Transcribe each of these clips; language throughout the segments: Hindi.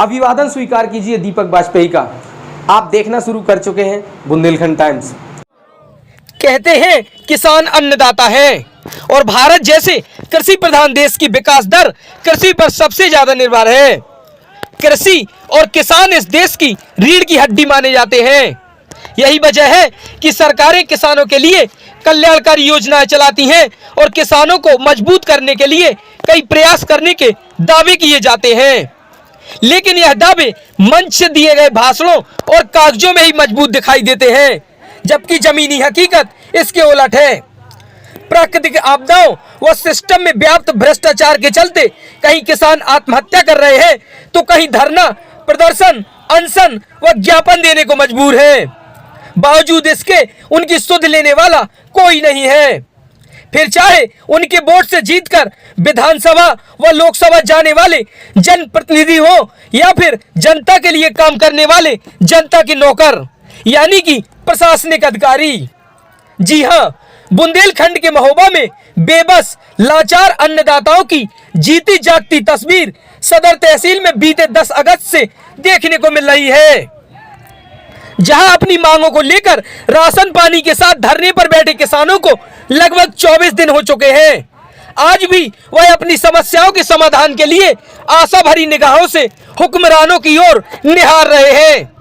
अभिवादन स्वीकार कीजिए दीपक वाजपेयी का। आप देखना शुरू कर चुके हैं बुंदेलखंड टाइम्स। कहते हैं किसान अन्नदाता है और भारत जैसे कृषि प्रधान देश की विकास दर कृषि पर सबसे ज्यादा निर्भर है। कृषि और किसान इस देश की रीढ़ की हड्डी माने जाते हैं। यही वजह है कि सरकारें किसानों के लिए कल्याणकारी योजनाएं चलाती हैं और किसानों को मजबूत करने के लिए कई प्रयास करने के दावे किए जाते हैं। लेकिन यह दावे मंच से दिए गए भाषणों और कागजों में ही मजबूत दिखाई देते हैं, जबकि जमीनी हकीकत इसके उलट है। प्राकृतिक आपदाओं व सिस्टम में व्याप्त भ्रष्टाचार के चलते कहीं किसान आत्महत्या कर रहे हैं तो कहीं धरना, प्रदर्शन, अनशन व ज्ञापन देने को मजबूर है। बावजूद इसके उनकी सुध लेने वाला कोई नहीं है। फिर चाहे उनके वोट से जीतकर विधानसभा व लोकसभा जाने वाले जनप्रतिनिधि हो या फिर जनता के लिए काम करने वाले जनता के नौकर यानी कि प्रशासनिक अधिकारी। जी हाँ, बुंदेलखंड के महोबा में बेबस लाचार अन्नदाताओं की जीती जागती तस्वीर सदर तहसील में बीते 10 अगस्त से देखने को मिल रही है, जहां अपनी मांगों को लेकर राशन पानी के साथ धरने पर बैठे किसानों को लगभग 24 दिन हो चुके हैं। आज भी वह अपनी समस्याओं के समाधान के लिए आशा भरी निगाहों से हुक्मरानों की ओर निहार रहे हैं।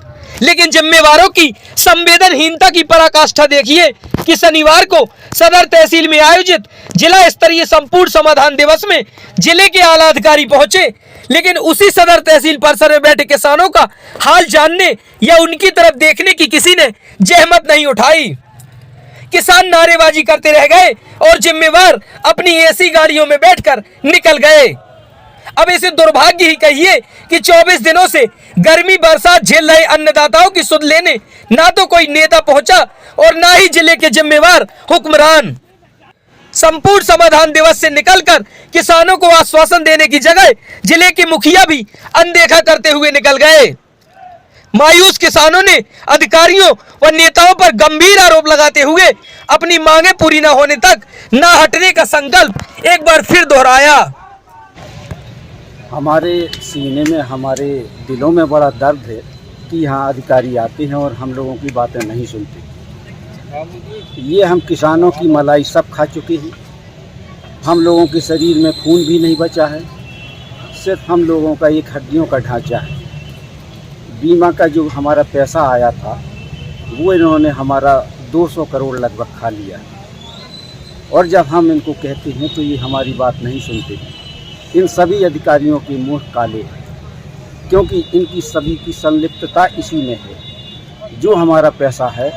लेकिन जिम्मेवारों की संवेदनहीनता की पराकाष्ठा देखिए कि शनिवार को सदर तहसील में आयोजित जिला स्तरीय संपूर्ण समाधान दिवस में जिले के आला अधिकारी पहुंचे, लेकिन उसी सदर तहसील परिसर में बैठे किसानों का हाल जानने या उनकी तरफ देखने की किसी ने जहमत नहीं उठाई। किसान नारेबाजी करते रह गए और जिम्मेवार अपनी एसी गाड़ियों में बैठकर निकल गए। अब इसे दुर्भाग्य ही कहिए कि 24 दिनों से गर्मी बरसात झेल रहे अन्नदाताओं की सुध लेने ना तो कोई नेता पहुंचा और ना ही जिले के जिम्मेवार हुक्मरान। संपूर्ण समाधान दिवस से निकलकर किसानों को आश्वासन देने की जगह जिले के मुखिया भी अनदेखा करते हुए निकल गए। मायूस किसानों ने अधिकारियों व नेताओं पर गंभीर आरोप लगाते हुए अपनी मांगे पूरी न होने तक न हटने का संकल्प एक बार फिर दोहराया। हमारे सीने में, हमारे दिलों में बड़ा दर्द है कि यहाँ अधिकारी आते हैं और हम लोगों की बातें नहीं सुनते। ये हम किसानों की मलाई सब खा चुके हैं। हम लोगों के शरीर में खून भी नहीं बचा है, सिर्फ हम लोगों का एक हड्डियों का ढांचा है। बीमा का जो हमारा पैसा आया था वो इन्होंने हमारा 200 करोड़ लगभग खा लिया है। और जब हम इनको कहते हैं तो ये हमारी बात नहीं सुनते। इन सभी अधिकारियों के मुंह काले हैं, क्योंकि इनकी सभी की संलिप्तता इसी में है। जो हमारा पैसा है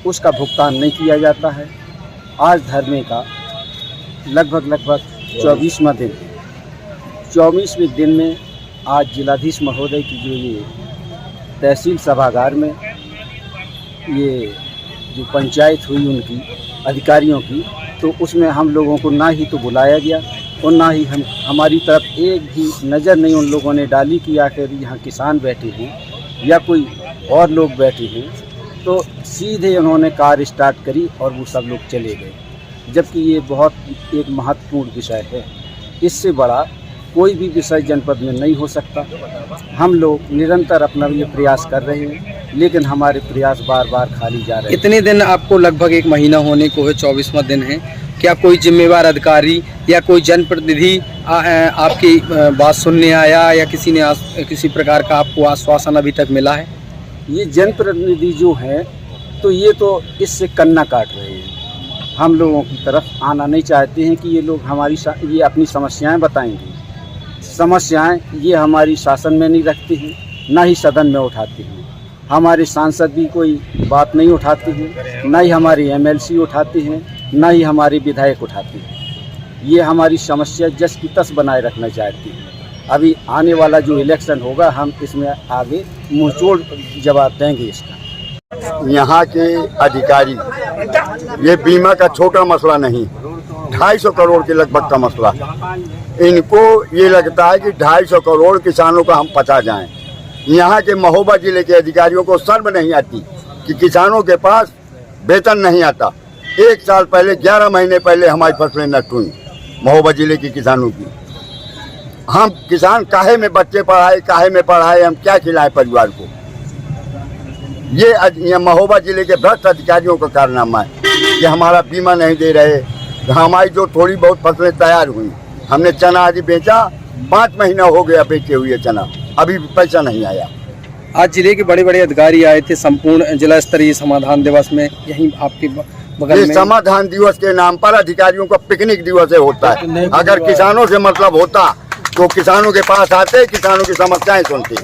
उसका भुगतान नहीं किया जाता है। आज धरने का लगभग 24वां दिन, 24वें दिन में आज जिलाधीश महोदय की जो ये तहसील सभागार में ये जो पंचायत हुई उनकी अधिकारियों की, तो उसमें हम लोगों को ना ही तो बुलाया गया और ना ही हमारी तरफ एक भी नज़र नहीं उन लोगों ने डाली कि आखिर यहाँ किसान बैठे हैं या कोई और लोग बैठे हैं। तो सीधे उन्होंने कार स्टार्ट करी और वो सब लोग चले गए, जबकि ये बहुत एक महत्वपूर्ण विषय है। इससे बड़ा कोई भी विषय जनपद में नहीं हो सकता। हम लोग निरंतर अपना ये प्रयास कर रहे हैं, लेकिन हमारे प्रयास बार बार खाली जा रहे हैं। इतने दिन आपको लगभग 1 महीना होने को है, 24वां दिन है। क्या कोई जिम्मेवार अधिकारी या कोई जनप्रतिनिधि आपकी बात सुनने आया या किसी प्रकार का आपको आश्वासन अभी तक मिला है? ये जनप्रतिनिधि जो हैं तो ये तो इससे कन्ना काट रहे हैं। हम लोगों की तरफ आना नहीं चाहते हैं कि ये लोग ये अपनी समस्याएं बताएंगे। समस्याएं ये हमारी शासन में नहीं रखते हैं, ना ही सदन में उठाते हैं। हमारे सांसद भी कोई बात नहीं उठाते हैं, ना ही हमारे MLC उठाते हैं, ना ही हमारे विधायक उठाते हैं। ये हमारी समस्या जस की तस बनाए रखना चाहती है। अभी आने वाला जो इलेक्शन होगा हम इसमें आगे मुंहतोड़ जवाब देंगे इसका। यहाँ के अधिकारी, ये बीमा का छोटा मसला नहीं, 250 करोड़ के लगभग का मसला। इनको ये लगता है कि 250 करोड़ किसानों का हम पचा जाएं। यहाँ के महोबा जिले के अधिकारियों को शर्म नहीं आती कि किसानों के पास वेतन नहीं आता। 1 साल पहले, 11 महीने पहले हमारी फसलें नष्ट हुई महोबा जिले के किसानों की। हम किसान काहे में बच्चे पढ़ाए, काहे में पढ़ाए, हम क्या खिलाए परिवार को। ये महोबा जिले के भ्रष्ट अधिकारियों का कारनामा है कि हमारा बीमा नहीं दे रहे। हमारी जो थोड़ी बहुत फसलें तैयार हुई, हमने चना आदि बेचा, 5 महीना हो गया बेचे हुए चना, अभी पैसा नहीं आया। आज जिले के बड़े बड़े अधिकारी आए थे संपूर्ण जिला स्तरीय समाधान दिवस में, यहीं आपके बगल ये में। समाधान दिवस के नाम पर अधिकारियों का पिकनिक दिवस होता है। अगर किसानों से मतलब होता तो किसानों के पास आते, किसानों की समस्याएं सुनते।